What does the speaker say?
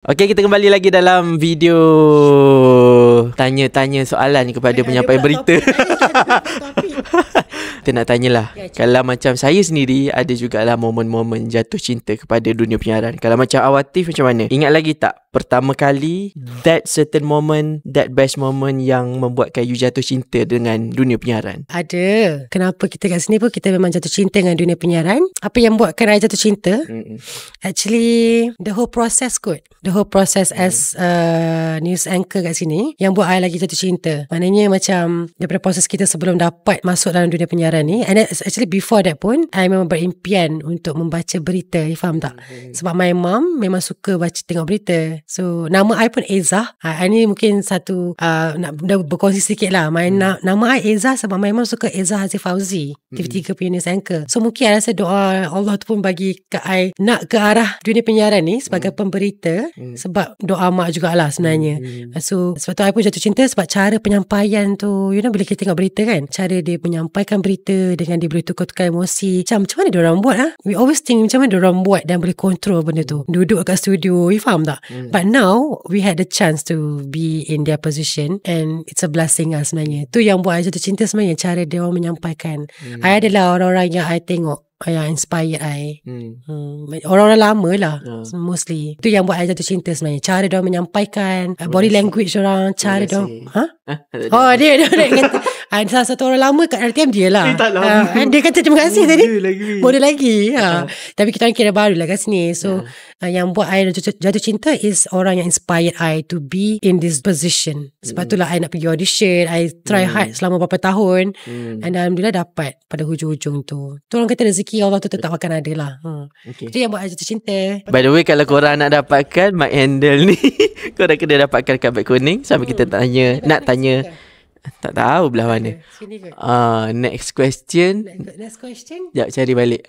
Okey, kita kembali lagi dalam video tanya-tanya soalan kepada penyampai berita. Kita nak tanyalah, kalau macam saya sendiri ada jugalah momen-momen jatuh cinta kepada dunia penyiaran. Kalau macam Awatif macam mana? Ingat lagi tak pertama kali that certain moment, that best moment yang membuatkan you jatuh cinta dengan dunia penyiaran? Ada. Kenapa kita kat sini pun kita memang jatuh cinta dengan dunia penyiaran. Apa yang buatkan I jatuh cinta? Actually, the whole process kot. The whole process as news anchor kat sini yang buat I lagi jatuh cinta. Maknanya macam daripada proses kita sebelum dapat masuk dalam dunia penyiaran ni, and actually before that pun I memang berimpian untuk membaca berita. You faham tak? Sebab my mom memang suka tengok berita. So nama I pun Ezah. I ni mungkin satu nak berkongsi sikit lah. Nama I Ezah sebab my mom suka Ezah Hazif Fauzi, TV3 punya news anchor. So mungkin I rasa doa Allah tu pun bagi ke I nak ke arah dunia penyiaran ni sebagai pemberita. Sebab doa mak jugalah sebenarnya. So sebab tu I pun jatuh cinta sebab cara penyampaian tu, you know, bila kita tengok berita kan, cara dia menyampaikan berita dengan dia boleh tukar-tukar emosi. Macam mana diorang buat lah. We always think macam mana diorang buat dan boleh control benda tu. Duduk kat studio, you faham tak? But now we had the chance to be in their position and it's a blessing lah sebenarnya. Tu yang buat I jatuh cinta sebenarnya, cara dia orang menyampaikan. I adalah orang-orang yang I tengok yang inspired I. Orang-orang lama lah, mostly. Itu yang buat I jatuh cinta sebenarnya. Cara dia menyampaikan, body language orang, cara dia. Oh, dia kata salah satu orang lama kat RTM dia lah. Dia kata terima kasih tadi. Boleh lagi. Tapi kita orang kira baru lah kat sini. So yang buat I jatuh cinta is orang yang inspired I to be in this position. Sebab itulah I nak pergi audition. I try hard selama beberapa tahun, and alhamdulillah dapat pada hujung-hujung tu. Tu orang kata rezeki Allah tu tetap akan ada lah. Itu yang buat I jatuh cinta. By the way, kalau korang nak dapatkan mic handle ni, korang kena dapatkan kat beg kuning. Sampai kita tanya, nak tanya, tak tahu belah mana. Next question. Next question. Sekejap cari balik.